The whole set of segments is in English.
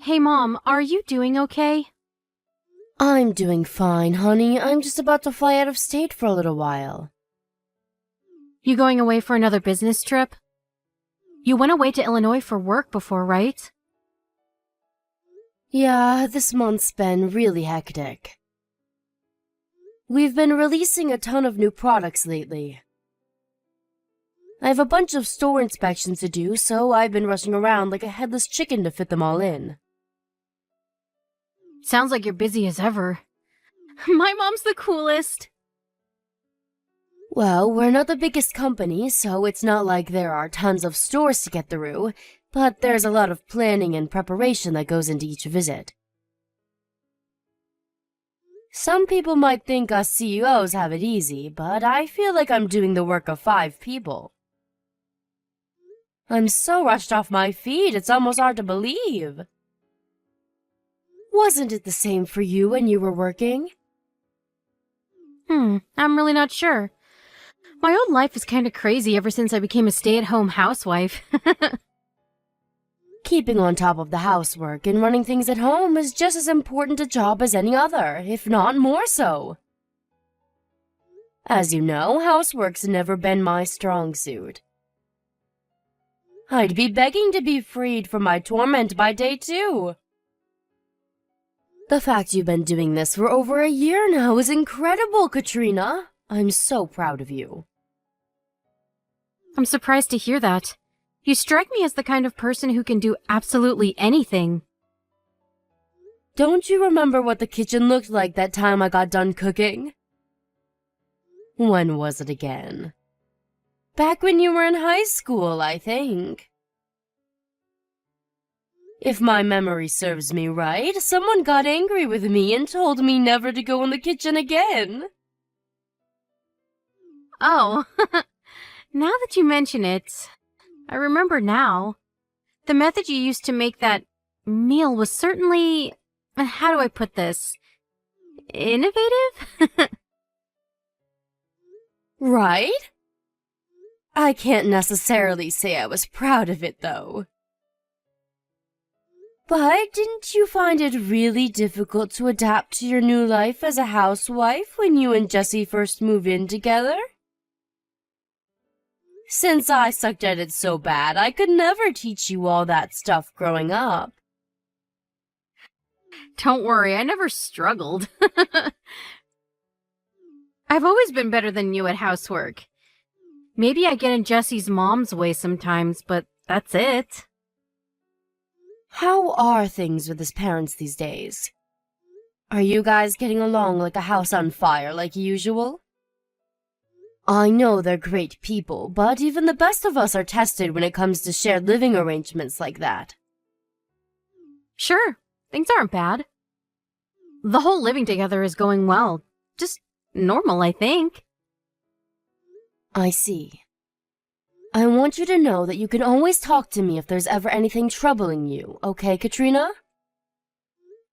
Hey Mom, are you doing okay? I'm doing fine, honey. I'm just about to fly out of state for a little while. You going away for another business trip? You went away to Illinois for work before, right? Yeah, this month's been really hectic. We've been releasing a ton of new products lately. I have a bunch of store inspections to do, so I've been rushing around like a headless chicken to fit them all in. Sounds like you're busy as ever. My mom's the coolest. Well, we're not the biggest company, so it's not like there are tons of stores to get through, but there's a lot of planning and preparation that goes into each visit. Some people might think us CEOs have it easy, but I feel like I'm doing the work of 5 people. I'm so rushed off my feet, it's almost hard to believe. Wasn't it the same for you when you were working? I'm really not sure. My old life is kinda crazy ever since I became a stay-at-home housewife. Keeping on top of the housework and running things at home is just as important a job as any other, if not more so. As you know, housework's never been my strong suit. I'd be begging to be freed from my torment by day 2. The fact you've been doing this for over a year now is incredible, Katrina. I'm so proud of you. I'm surprised to hear that. You strike me as the kind of person who can do absolutely anything. Don't you remember what the kitchen looked like that time I got done cooking? When was it again? Back when you were in high school, I think. If my memory serves me right, someone got angry with me and told me never to go in the kitchen again. Oh, now that you mention it, I remember now. The method you used to make that meal was certainly, how do I put this, innovative? Right? I can't necessarily say I was proud of it, though. But didn't you find it really difficult to adapt to your new life as a housewife when you and Jessie first moved in together? Since I sucked at it so bad, I could never teach you all that stuff growing up. Don't worry, I never struggled. I've always been better than you at housework. Maybe I get in Jessie's mom's way sometimes, but that's it. How are things with his parents these days? Are you guys getting along like a house on fire like usual? I know they're great people, but even the best of us are tested when it comes to shared living arrangements like that. Sure, things aren't bad. The whole living together is going well. Just normal, I think. I see. I want you to know that you can always talk to me if there's ever anything troubling you, okay, Katrina?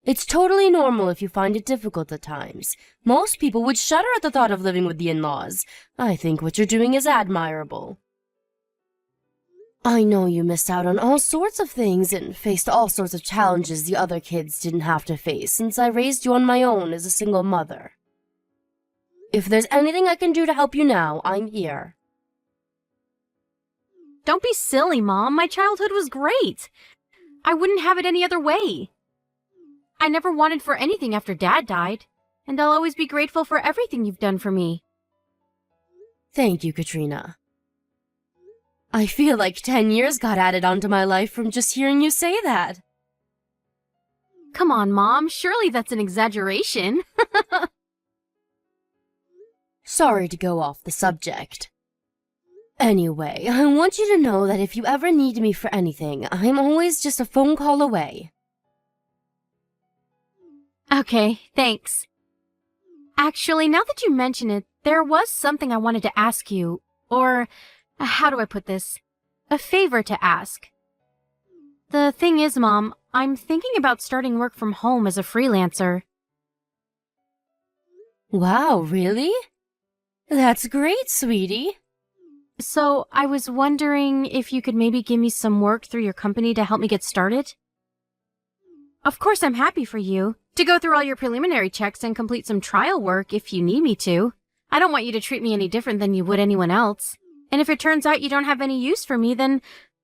It's totally normal if you find it difficult at times. Most people would shudder at the thought of living with the in-laws. I think what you're doing is admirable. I know you missed out on all sorts of things and faced all sorts of challenges the other kids didn't have to face since I raised you on my own as a single mother. If there's anything I can do to help you now, I'm here. Don't be silly, Mom. My childhood was great. I wouldn't have it any other way. I never wanted for anything after Dad died, and I'll always be grateful for everything you've done for me. Thank you, Katrina. I feel like 10 years got added onto my life from just hearing you say that. Come on, Mom. Surely that's an exaggeration. Sorry to go off the subject. Anyway, I want you to know that if you ever need me for anything, I'm always just a phone call away. Okay, thanks. Actually, now that you mention it, there was something I wanted to ask you, or, how do I put this? A favor to ask. The thing is, Mom, I'm thinking about starting work from home as a freelancer. Wow, really? That's great, sweetie. So, I was wondering if you could maybe give me some work through your company to help me get started? Of course, I'm happy for you to go through all your preliminary checks and complete some trial work if you need me to. I don't want you to treat me any different than you would anyone else. And if it turns out you don't have any use for me, then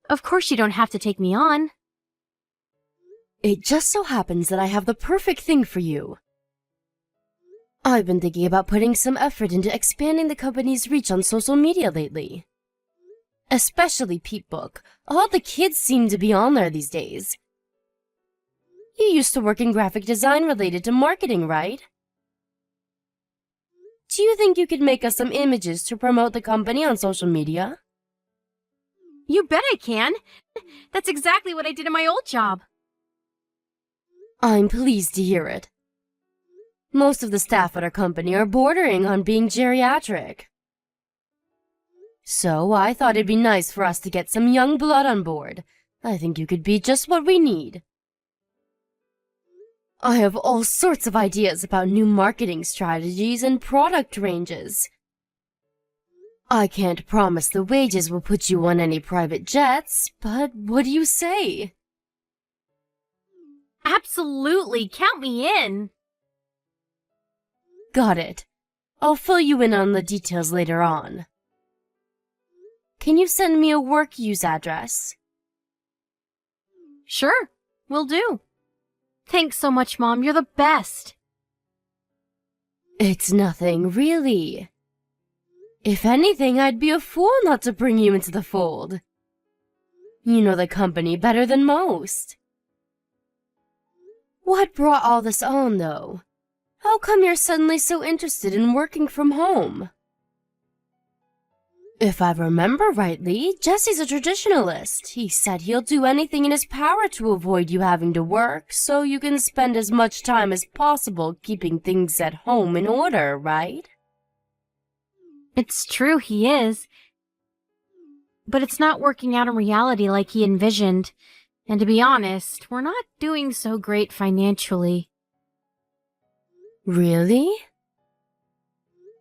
of course you don't have to take me on. It just so happens that I have the perfect thing for you. I've been thinking about putting some effort into expanding the company's reach on social media lately. Especially Peatbook. All the kids seem to be on there these days. You used to work in graphic design related to marketing, right? Do you think you could make us some images to promote the company on social media? You bet I can. That's exactly what I did in my old job. I'm pleased to hear it. Most of the staff at our company are bordering on being geriatric. So I thought it'd be nice for us to get some young blood on board. I think you could be just what we need. I have all sorts of ideas about new marketing strategies and product ranges. I can't promise the wages will put you on any private jets, but what do you say? Absolutely, count me in. Got it. I'll fill you in on the details later on. Can you send me a work use address? Sure, will do. Thanks so much, Mom. You're the best. It's nothing, really. If anything, I'd be a fool not to bring you into the fold. You know the company better than most. What brought all this on, though? How come you're suddenly so interested in working from home? If I remember rightly, Jesse's a traditionalist. He said he'll do anything in his power to avoid you having to work, so you can spend as much time as possible keeping things at home in order, right? It's true, he is. But it's not working out in reality like he envisioned. And to be honest, we're not doing so great financially. Really?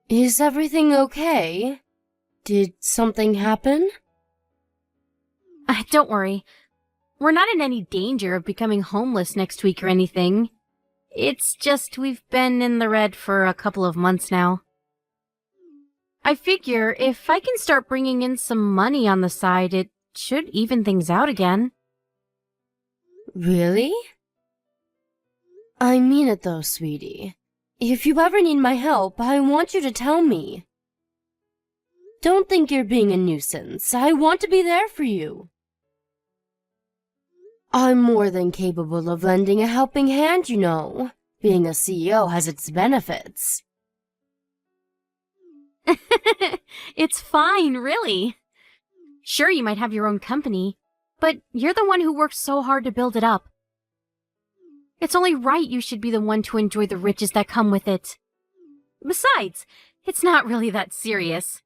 Is everything okay? Did something happen? Don't worry. We're not in any danger of becoming homeless next week or anything. It's just we've been in the red for a couple of months now. I figure if I can start bringing in some money on the side, it should even things out again. Really? I mean it though, sweetie. If you ever need my help, I want you to tell me. Don't think you're being a nuisance. I want to be there for you. I'm more than capable of lending a helping hand, you know. Being a CEO has its benefits. It's fine, really. Sure, you might have your own company, but you're the one who worked so hard to build it up. It's only right you should be the one to enjoy the riches that come with it. Besides, it's not really that serious.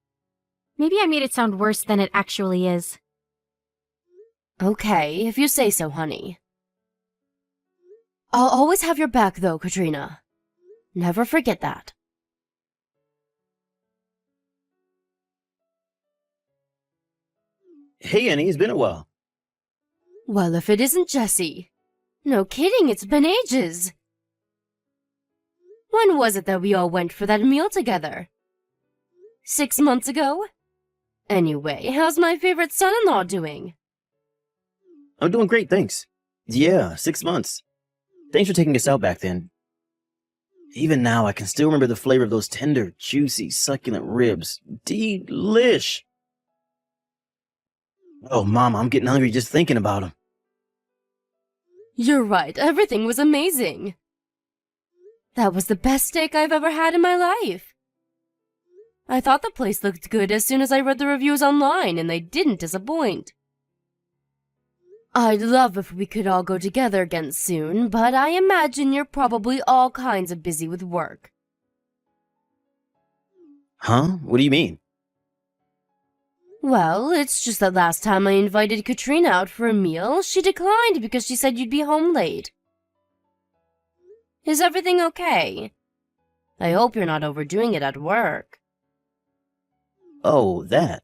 Maybe I made it sound worse than it actually is. Okay, if you say so, honey. I'll always have your back, though, Katrina. Never forget that. Hey, Annie, it's been a while. Well, if it isn't Jesse. No kidding, it's been ages. When was it that we all went for that meal together? 6 months ago? Anyway, how's my favorite son-in-law doing? I'm doing great, thanks. Yeah, 6 months. Thanks for taking us out back then. Even now, I can still remember the flavor of those tender, juicy, succulent ribs. Delish! Oh, Mama, I'm getting hungry just thinking about them. You're right, everything was amazing. That was the best steak I've ever had in my life. I thought the place looked good as soon as I read the reviews online, and they didn't disappoint. I'd love if we could all go together again soon, but I imagine you're probably all kinds of busy with work. Huh? What do you mean? Well, it's just that last time I invited Katrina out for a meal, she declined because she said you'd be home late. Is everything okay? I hope you're not overdoing it at work. Oh, that.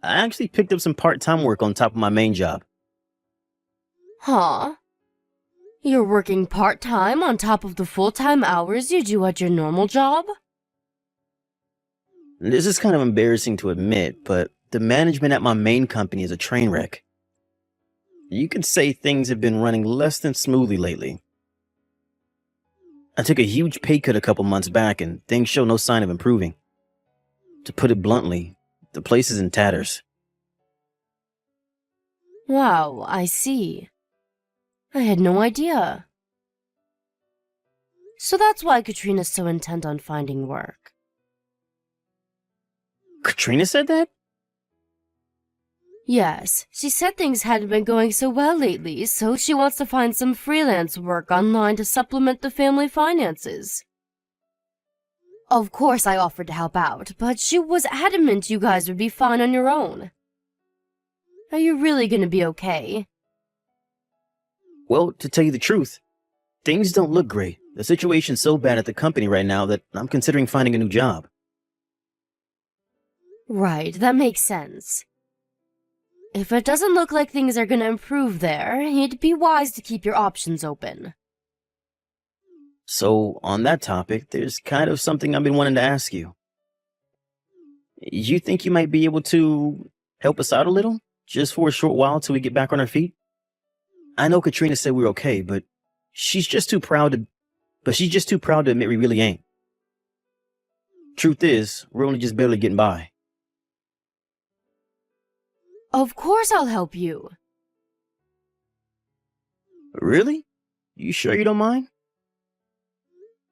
I actually picked up some part-time work on top of my main job. Huh? You're working part-time on top of the full-time hours you do at your normal job? This is kind of embarrassing to admit, but the management at my main company is a train wreck. You could say things have been running less than smoothly lately. I took a huge pay cut a couple months back and things show no sign of improving. To put it bluntly, the place is in tatters. Wow, I see. I had no idea. So that's why Katrina's so intent on finding work. Katrina said that? Yes, she said things hadn't been going so well lately, so she wants to find some freelance work online to supplement the family finances. Of course I offered to help out, but she was adamant you guys would be fine on your own. Are you really gonna be okay? Well, to tell you the truth, things don't look great. The situation's so bad at the company right now that I'm considering finding a new job. Right, that makes sense. If it doesn't look like things are gonna improve there, it'd be wise to keep your options open. So, on that topic, there's kind of something I've been wanting to ask you. You think you might be able to help us out a little? Just for a short while till we get back on our feet? I know Katrina said we're okay, but she's just too proud to admit we really ain't. Truth is, we're only just barely getting by. Of course I'll help you. Really? You sure you don't mind?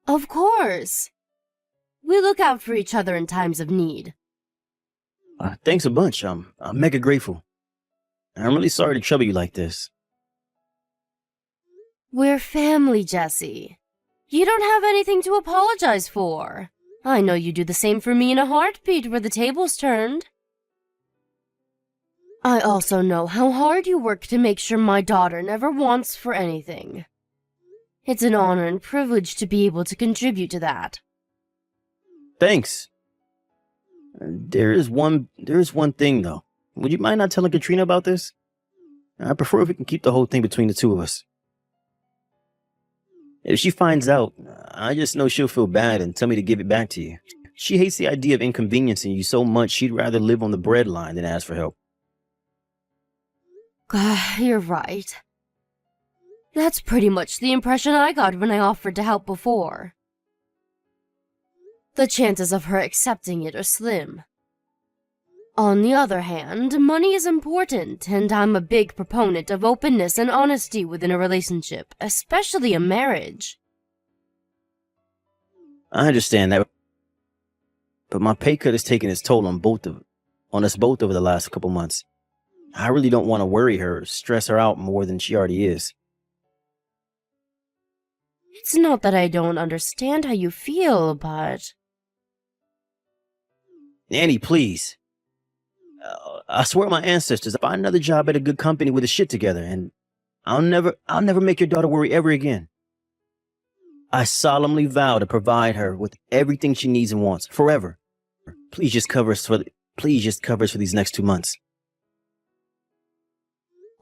Of course. We look out for each other in times of need. Thanks a bunch. I'm mega grateful. I'm really sorry to trouble you like this. We're family, Jesse. You don't have anything to apologize for. I know you do the same for me in a heartbeat where the tables turned. I also know how hard you work to make sure my daughter never wants for anything. It's an honor and privilege to be able to contribute to that. Thanks. There is one thing though. Would you mind not telling Katrina about this? I prefer if we can keep the whole thing between the two of us. If she finds out, I just know she'll feel bad and tell me to give it back to you. She hates the idea of inconveniencing you so much she'd rather live on the breadline than ask for help. You're right. That's pretty much the impression I got when I offered to help before. The chances of her accepting it are slim. On the other hand, money is important, and I'm a big proponent of openness and honesty within a relationship, especially a marriage. I understand that, but my pay cut has taken its toll on us both over the last couple months. I really don't want to worry her or stress her out more than she already is. It's not that I don't understand how you feel, but... Annie, please. I swear my ancestors, I'll find another job at a good company with the shit together, and I'll never make your daughter worry ever again. I solemnly vow to provide her with everything she needs and wants, forever. Please just cover us for these next 2 months.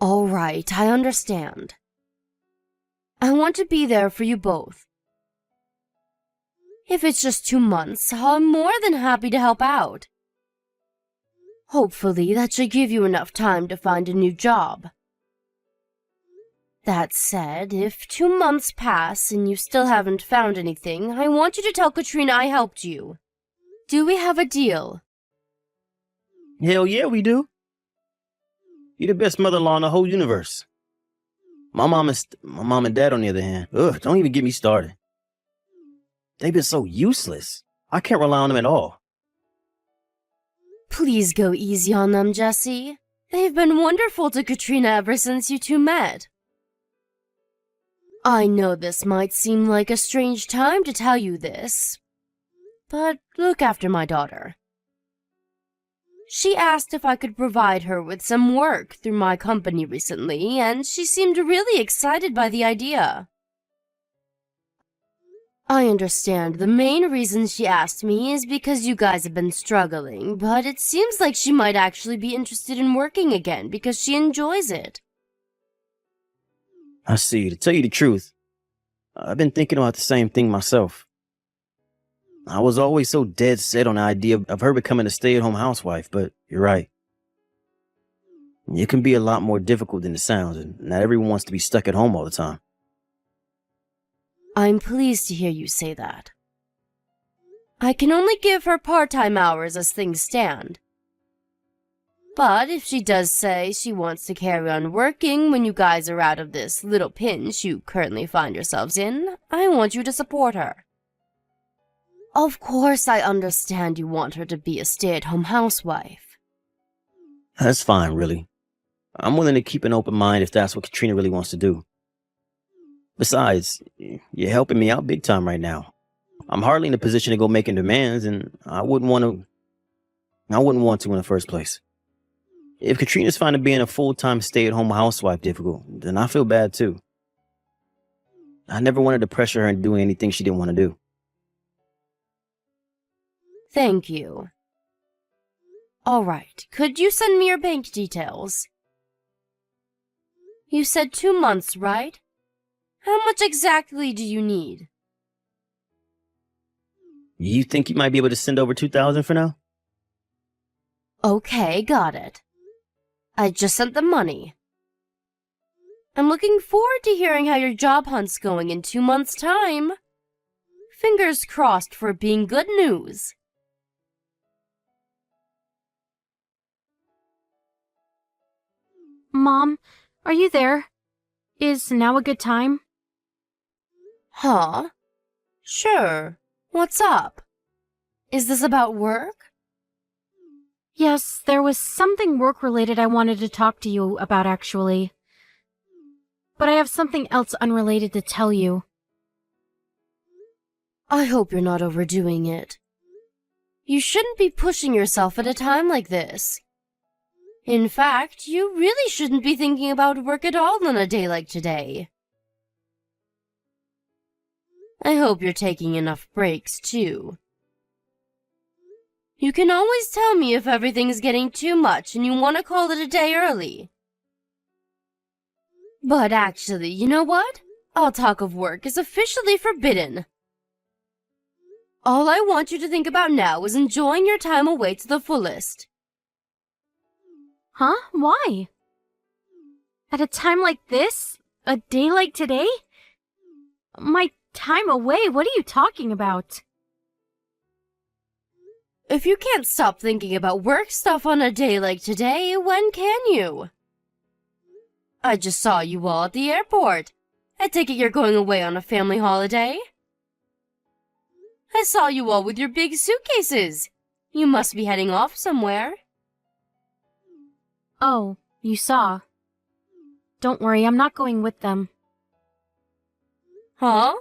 All right, I understand. I want to be there for you both. If it's just 2 months, I'm more than happy to help out. Hopefully, that should give you enough time to find a new job. That said, if 2 months pass and you still haven't found anything, I want you to tell Katrina I helped you. Do we have a deal? Hell yeah, we do. You're the best mother-in-law in the whole universe. My mom and dad, on the other hand, don't even get me started. They've been so useless. I can't rely on them at all. Please go easy on them, Jesse. They've been wonderful to Katrina ever since you two met. I know this might seem like a strange time to tell you this, but look after my daughter. She asked if I could provide her with some work through my company recently, and she seemed really excited by the idea. I understand the main reason she asked me is because you guys have been struggling, but it seems like she might actually be interested in working again because she enjoys it. I see. To tell you the truth, I've been thinking about the same thing myself. I was always so dead set on the idea of her becoming a stay-at-home housewife, but you're right. It can be a lot more difficult than it sounds, and not everyone wants to be stuck at home all the time. I'm pleased to hear you say that. I can only give her part-time hours as things stand. But if she does say she wants to carry on working when you guys are out of this little pinch you currently find yourselves in, I want you to support her. Of course I understand you want her to be a stay-at-home housewife. That's fine, really. I'm willing to keep an open mind if that's what Katrina really wants to do. Besides, you're helping me out big time right now. I'm hardly in a position to go making demands, and I wouldn't want to in the first place. If Katrina's finding being a full-time stay-at-home housewife difficult, then I feel bad too. I never wanted to pressure her into doing anything she didn't want to do. Thank you. All right, could you send me your bank details? You said 2 months, right? How much exactly do you need? You think you might be able to send over $2,000 for now? Okay, got it. I just sent the money. I'm looking forward to hearing how your job hunt's going in 2 months' time. Fingers crossed for it being good news. Mom, are you there? Is now a good time? Huh? Sure. What's up? Is this about work? Yes, there was something work-related I wanted to talk to you about, actually. But I have something else unrelated to tell you. I hope you're not overdoing it. You shouldn't be pushing yourself at a time like this. In fact, you really shouldn't be thinking about work at all on a day like today. I hope you're taking enough breaks, too. You can always tell me if everything's getting too much and you want to call it a day early. But actually, you know what? All talk of work is officially forbidden. All I want you to think about now is enjoying your time away to the fullest. Huh? Why? At a time like this? A day like today? My time away? What are you talking about? If you can't stop thinking about work stuff on a day like today, when can you? I just saw you all at the airport. I take it you're going away on a family holiday? I saw you all with your big suitcases. You must be heading off somewhere. Oh, you saw. Don't worry, I'm not going with them. Huh?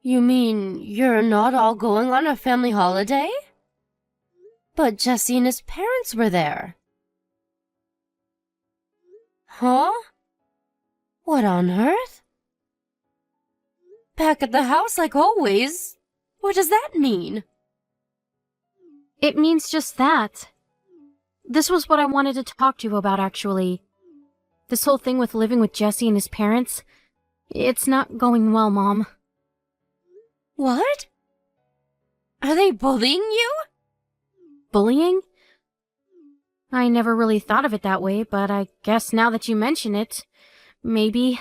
You mean you're not all going on a family holiday? But Jesse and his parents were there. Huh? What on earth? Back at the house like always. What does that mean? It means just that. This was what I wanted to talk to you about, actually. This whole thing with living with Jesse and his parents. It's not going well, Mom. What? Are they bullying you? Bullying? I never really thought of it that way, but I guess now that you mention it, maybe.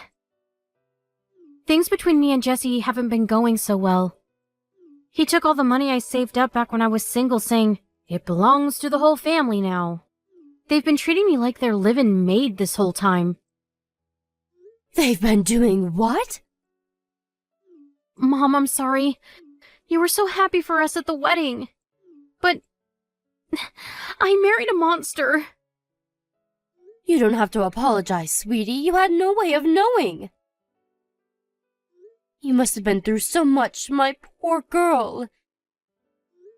Things between me and Jesse haven't been going so well. He took all the money I saved up back when I was single, saying, "It belongs to the whole family now." They've been treating me like their live-in maid this whole time. They've been doing what? Mom, I'm sorry. You were so happy for us at the wedding. But I married a monster. You don't have to apologize, sweetie. You had no way of knowing. You must have been through so much, my poor girl.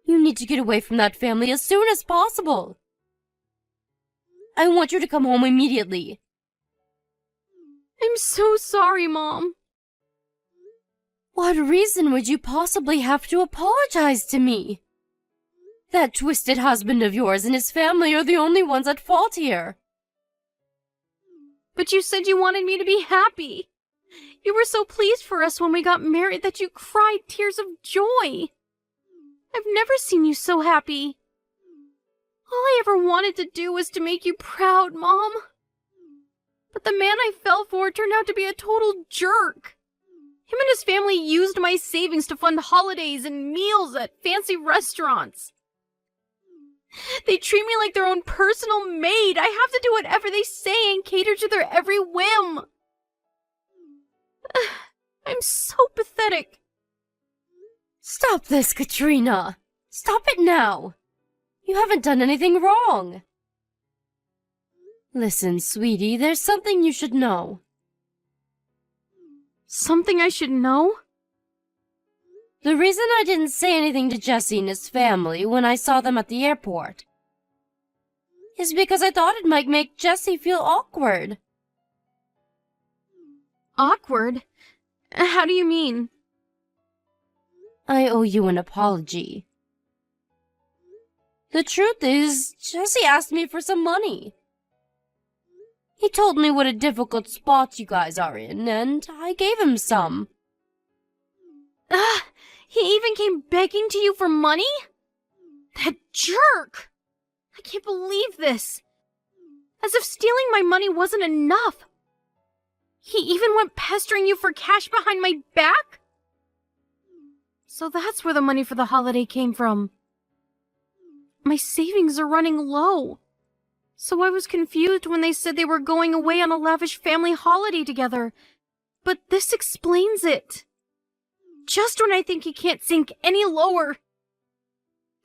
You need to get away from that family as soon as possible. I want you to come home immediately. I'm so sorry, Mom. What reason would you possibly have to apologize to me? That twisted husband of yours and his family are the only ones at fault here. But you said you wanted me to be happy. You were so pleased for us when we got married that you cried tears of joy. I've never seen you so happy. All I ever wanted to do was to make you proud, Mom. But the man I fell for turned out to be a total jerk. Him and his family used my savings to fund holidays and meals at fancy restaurants. They treat me like their own personal maid. I have to do whatever they say and cater to their every whim. I'm so pathetic. Stop this, Katrina! Stop it now! You haven't done anything wrong! Listen, sweetie, there's something you should know. Something I should know? The reason I didn't say anything to Jesse and his family when I saw them at the airport is because I thought it might make Jesse feel awkward. Awkward? How do you mean? I owe you an apology. The truth is, Jesse asked me for some money. He told me what a difficult spot you guys are in, and I gave him some. He even came begging to you for money? That jerk! I can't believe this. As if stealing my money wasn't enough. He even went pestering you for cash behind my back? So that's where the money for the holiday came from. My savings are running low. So I was confused when they said they were going away on a lavish family holiday together. But this explains it. Just when I think he can't sink any lower.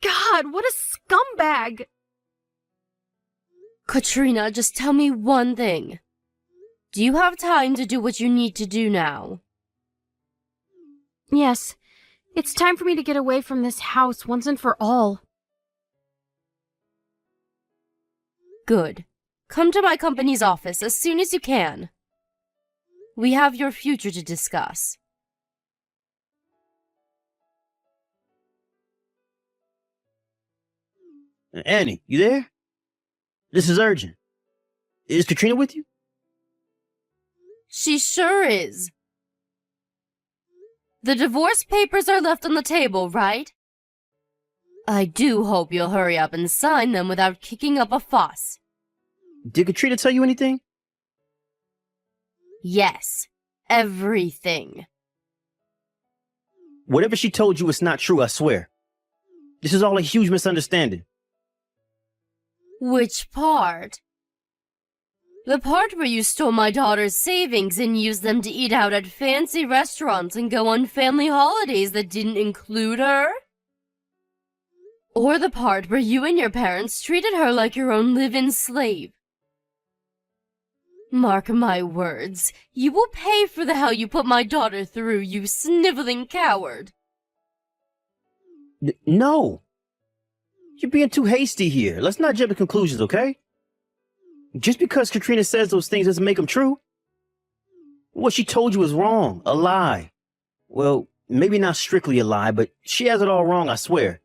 God, what a scumbag! Katrina, just tell me one thing. Do you have time to do what you need to do now? Yes, it's time for me to get away from this house once and for all. Good. Come to my company's office as soon as you can. We have your future to discuss. Annie, you there? This is urgent. Is Katrina with you? She sure is. The divorce papers are left on the table, right? I do hope you'll hurry up and sign them without kicking up a fuss. Did Katrina tell you anything? Yes, everything. Whatever she told you is not true, I swear. This is all a huge misunderstanding. Which part? The part where you stole my daughter's savings and used them to eat out at fancy restaurants and go on family holidays that didn't include her? Or the part where you and your parents treated her like your own live-in slave? Mark my words, you will pay for the hell you put my daughter through, you sniveling coward. No. You're being too hasty here. Let's not jump to conclusions, okay? Just because Katrina says those things doesn't make them true. What she told you is wrong, a lie. Well, maybe not strictly a lie, but she has it all wrong, I swear.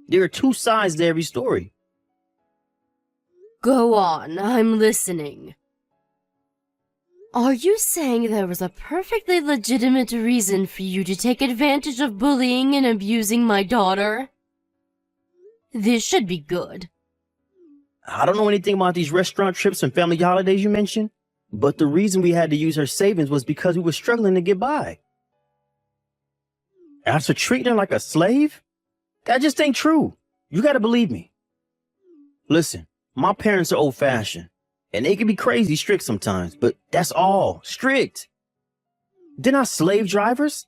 There are two sides to every story. Go on, I'm listening. Are you saying there was a perfectly legitimate reason for you to take advantage of bullying and abusing my daughter? This should be good. I don't know anything about these restaurant trips and family holidays you mentioned, but the reason we had to use her savings was because we were struggling to get by. As for treating her like a slave, that just ain't true. You gotta believe me. Listen, my parents are old-fashioned, and they can be crazy strict sometimes, but that's all. Strict. They're not slave drivers.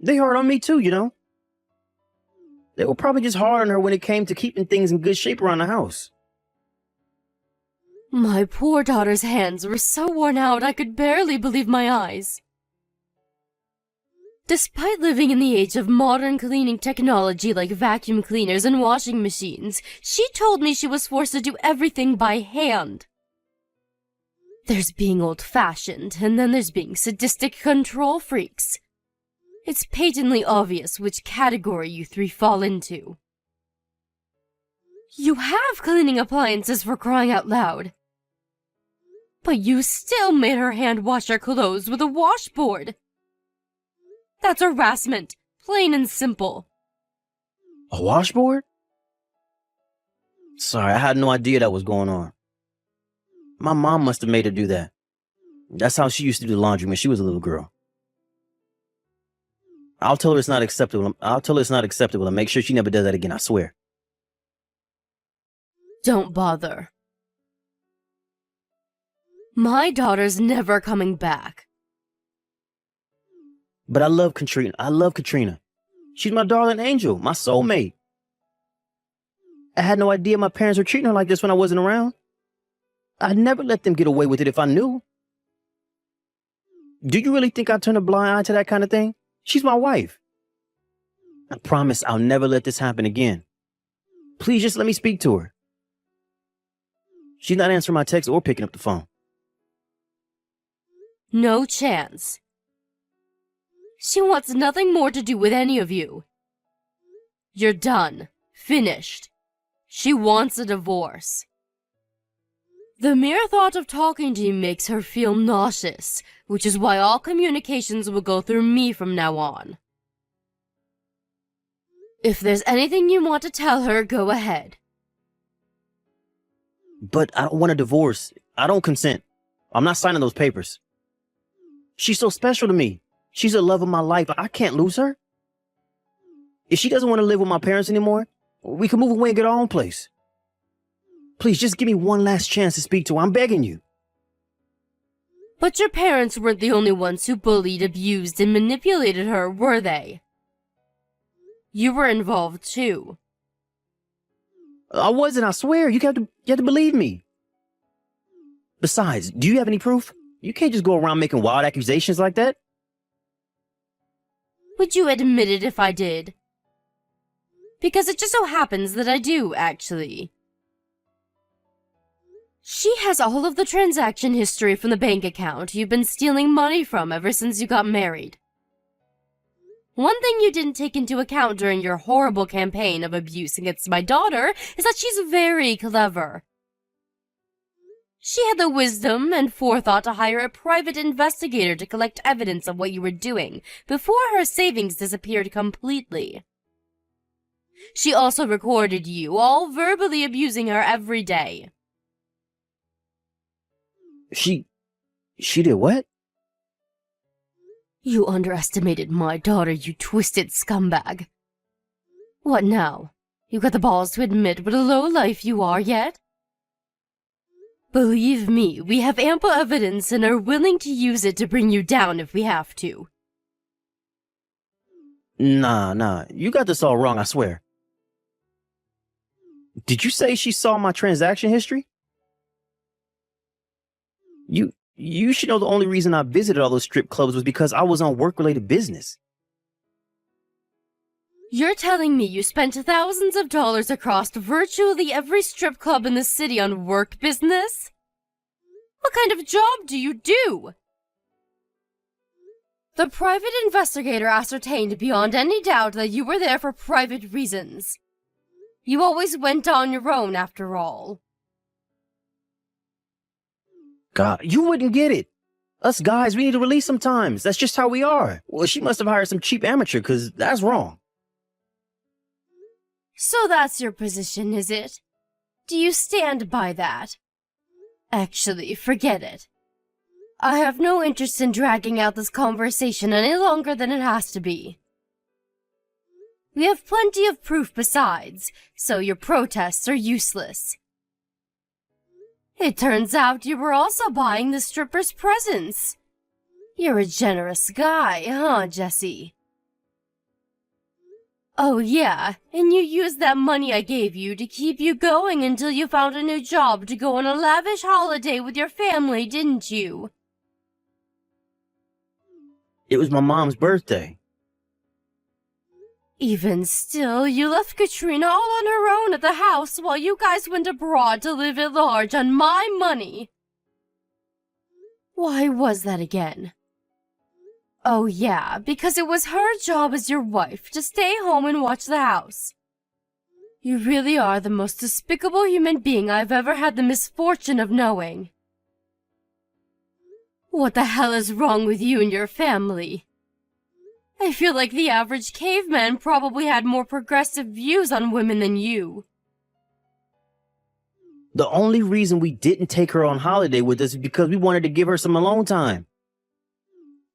They hard on me too, you know. They were probably just hard on her when it came to keeping things in good shape around the house. My poor daughter's hands were so worn out I could barely believe my eyes. Despite living in the age of modern cleaning technology like vacuum cleaners and washing machines, she told me she was forced to do everything by hand. There's being old-fashioned, and then there's being sadistic control freaks. It's patently obvious which category you three fall into. You have cleaning appliances for crying out loud. But you still made her hand wash her clothes with a washboard. That's harassment, plain and simple. A washboard? Sorry, I had no idea that was going on. My mom must have made her do that. That's how she used to do the laundry when she was a little girl. I'll tell her it's not acceptable. I'll tell her it's not acceptable and make sure she never does that again, I swear. Don't bother. My daughter's never coming back. But I love Katrina. I love Katrina. She's my darling angel, my soulmate. I had no idea my parents were treating her like this when I wasn't around. I'd never let them get away with it if I knew. Do you really think I'd turn a blind eye to that kind of thing? She's my wife. I promise I'll never let this happen again. Please just let me speak to her. She's not answering my text or picking up the phone. No chance. She wants nothing more to do with any of you. You're done. Finished. She wants a divorce. The mere thought of talking to you makes her feel nauseous, which is why all communications will go through me from now on. If there's anything you want to tell her, go ahead. But I don't want a divorce. I don't consent. I'm not signing those papers. She's so special to me. She's the love of my life. I can't lose her. If she doesn't want to live with my parents anymore, we can move away and get our own place. Please, just give me one last chance to speak to her. I'm begging you. But your parents weren't the only ones who bullied, abused, and manipulated her, were they? You were involved too. I wasn't, I swear. You have to believe me. Besides, do you have any proof? You can't just go around making wild accusations like that. Would you admit it if I did? Because it just so happens that I do, actually. She has all of the transaction history from the bank account you've been stealing money from ever since you got married. One thing you didn't take into account during your horrible campaign of abuse against my daughter is that she's very clever. She had the wisdom and forethought to hire a private investigator to collect evidence of what you were doing before her savings disappeared completely. She also recorded you all verbally abusing her every day. She did what? You underestimated my daughter, you twisted scumbag. What now? You got the balls to admit what a lowlife you are yet? Believe me, we have ample evidence and are willing to use it to bring you down if we have to. Nah, you got this all wrong, I swear. Did you say she saw my transaction history? You should know the only reason I visited all those strip clubs was because I was on work-related business. You're telling me you spent thousands of dollars across virtually every strip club in the city on work business? What kind of job do you do? The private investigator ascertained beyond any doubt that you were there for private reasons. You always went on your own, after all. God, you wouldn't get it. Us guys, we need to release sometimes. That's just how we are. Well, she must have hired some cheap amateur, because that's wrong. So that's your position, is it? Do you stand by that? Actually, forget it. I have no interest in dragging out this conversation any longer than it has to be. We have plenty of proof besides, so your protests are useless. It turns out you were also buying the stripper's presents. You're a generous guy, huh, Jesse? Oh yeah, and you used that money I gave you to keep you going until you found a new job to go on a lavish holiday with your family, didn't you? It was my mom's birthday. Even still, you left Katrina all on her own at the house while you guys went abroad to live at large on my money. Why was that again? Oh yeah, because it was her job as your wife to stay home and watch the house. You really are the most despicable human being I've ever had the misfortune of knowing. What the hell is wrong with you and your family? I feel like the average caveman probably had more progressive views on women than you. The only reason we didn't take her on holiday with us is because we wanted to give her some alone time.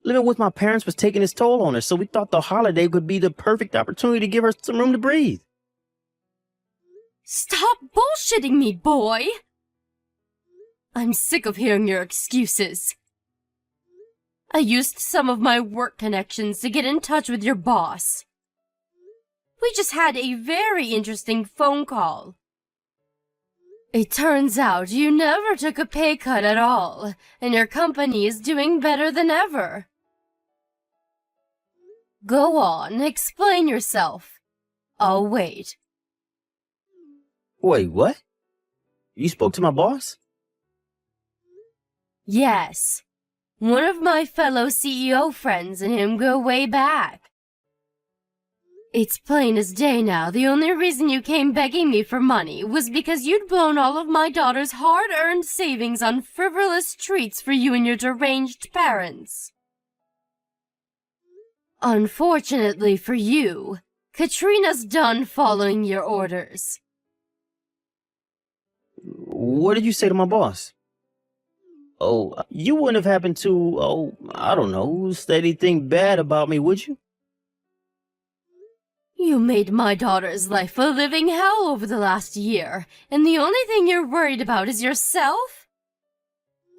Living with my parents was taking its toll on her, so we thought the holiday would be the perfect opportunity to give her some room to breathe. Stop bullshitting me, boy! I'm sick of hearing your excuses. I used some of my work connections to get in touch with your boss. We just had a very interesting phone call. It turns out you never took a pay cut at all, and your company is doing better than ever. Go on, explain yourself. I'll wait. Wait, what? You spoke to my boss? Yes. One of my fellow CEO friends and him go way back. It's plain as day now. The only reason you came begging me for money was because you'd blown all of my daughter's hard-earned savings on frivolous treats for you and your deranged parents. Unfortunately for you, Katrina's done following your orders. What did you say to my boss? Oh, you wouldn't have happened to, I don't know, say anything bad about me, would you? You made my daughter's life a living hell over the last year, and the only thing you're worried about is yourself?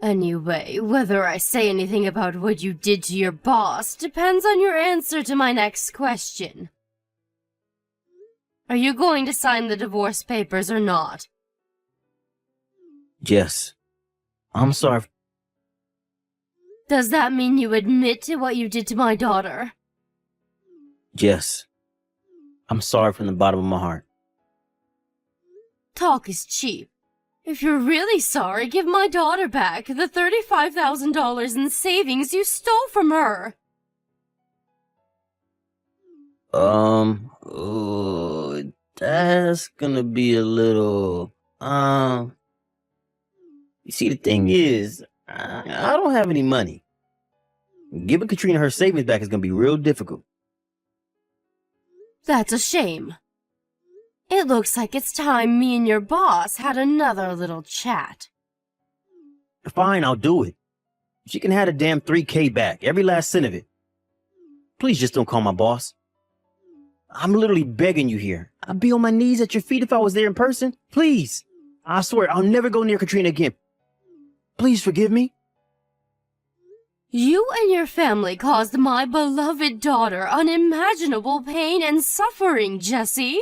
Anyway, whether I say anything about what you did to your boss depends on your answer to my next question. Are you going to sign the divorce papers or not? Yes. I'm sorry. Does that mean you admit to what you did to my daughter? Yes. I'm sorry from the bottom of my heart. Talk is cheap. If you're really sorry, give my daughter back the $35,000 in savings you stole from her. That's gonna be a little, you see, the thing is, I don't have any money. Giving Katrina her savings back is gonna be real difficult. That's a shame. It looks like it's time me and your boss had another little chat. Fine, I'll do it. She can have the damn $3,000 back, every last cent of it. Please just don't call my boss. I'm literally begging you here. I'd be on my knees at your feet if I was there in person. Please. I swear, I'll never go near Katrina again. Please forgive me. You and your family caused my beloved daughter unimaginable pain and suffering, Jesse.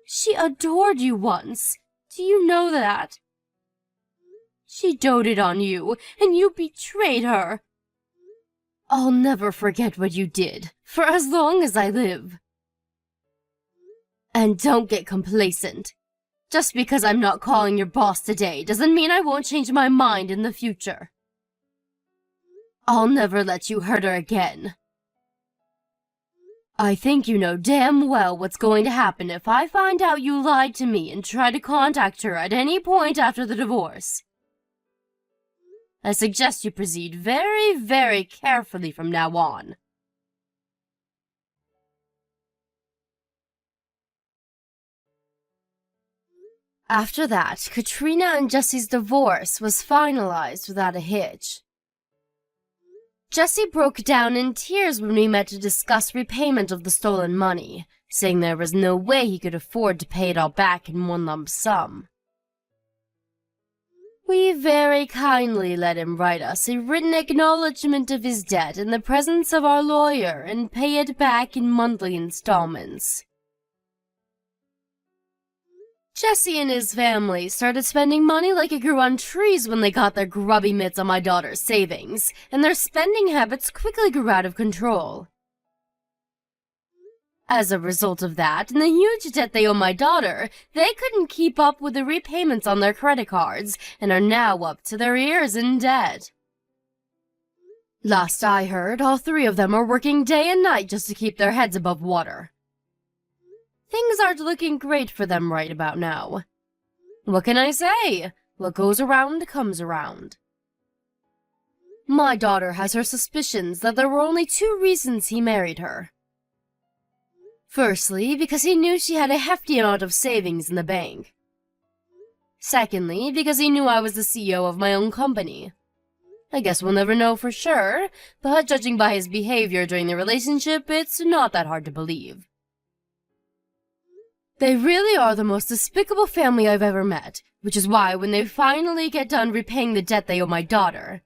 She adored you once. Do you know that? She doted on you, and you betrayed her. I'll never forget what you did, for as long as I live. And don't get complacent. Just because I'm not calling your boss today doesn't mean I won't change my mind in the future. I'll never let you hurt her again. I think you know damn well what's going to happen if I find out you lied to me and try to contact her at any point after the divorce. I suggest you proceed very, very carefully from now on. After that, Katrina and Jesse's divorce was finalized without a hitch. Jesse broke down in tears when we met to discuss repayment of the stolen money, saying there was no way he could afford to pay it all back in one lump sum. We very kindly let him write us a written acknowledgement of his debt in the presence of our lawyer and pay it back in monthly installments. Jesse and his family started spending money like it grew on trees when they got their grubby mitts on my daughter's savings, and their spending habits quickly grew out of control. As a result of that, and the huge debt they owe my daughter, they couldn't keep up with the repayments on their credit cards, and are now up to their ears in debt. Last I heard, all three of them are working day and night just to keep their heads above water. Things aren't looking great for them right about now. What can I say? What goes around comes around. My daughter has her suspicions that there were only 2 reasons he married her. Firstly, because he knew she had a hefty amount of savings in the bank. Secondly, because he knew I was the CEO of my own company. I guess we'll never know for sure, but judging by his behavior during the relationship, it's not that hard to believe. They really are the most despicable family I've ever met, which is why when they finally get done repaying the debt they owe my daughter,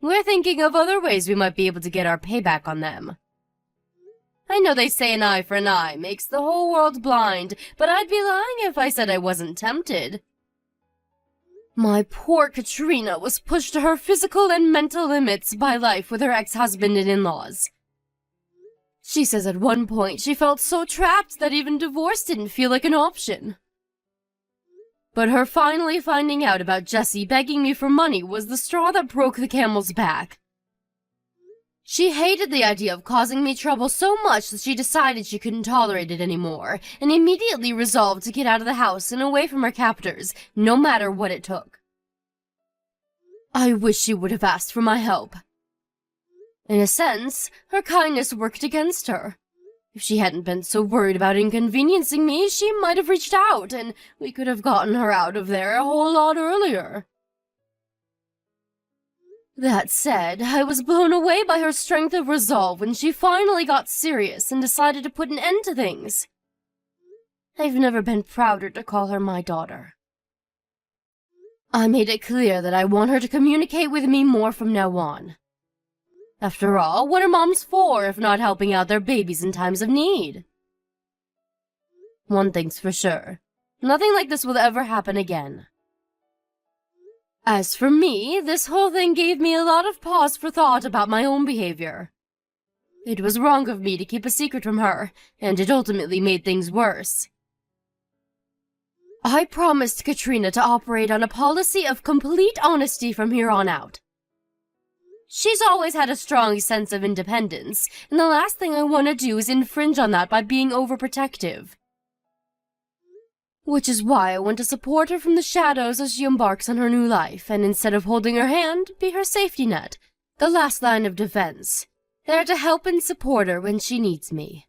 we're thinking of other ways we might be able to get our payback on them. I know they say an eye for an eye makes the whole world blind, but I'd be lying if I said I wasn't tempted. My poor Katrina was pushed to her physical and mental limits by life with her ex-husband and in-laws. She says at one point she felt so trapped that even divorce didn't feel like an option. But her finally finding out about Jesse begging me for money was the straw that broke the camel's back. She hated the idea of causing me trouble so much that she decided she couldn't tolerate it anymore, and immediately resolved to get out of the house and away from her captors, no matter what it took. I wish she would have asked for my help. In a sense, her kindness worked against her. If she hadn't been so worried about inconveniencing me, she might have reached out, and we could have gotten her out of there a whole lot earlier. That said, I was blown away by her strength of resolve when she finally got serious and decided to put an end to things. I've never been prouder to call her my daughter. I made it clear that I want her to communicate with me more from now on. After all, what are moms for if not helping out their babies in times of need? One thing's for sure, nothing like this will ever happen again. As for me, this whole thing gave me a lot of pause for thought about my own behavior. It was wrong of me to keep a secret from her, and it ultimately made things worse. I promised Katrina to operate on a policy of complete honesty from here on out. She's always had a strong sense of independence, and the last thing I want to do is infringe on that by being overprotective. Which is why I want to support her from the shadows as she embarks on her new life, and instead of holding her hand, be her safety net, the last line of defense, there to help and support her when she needs me.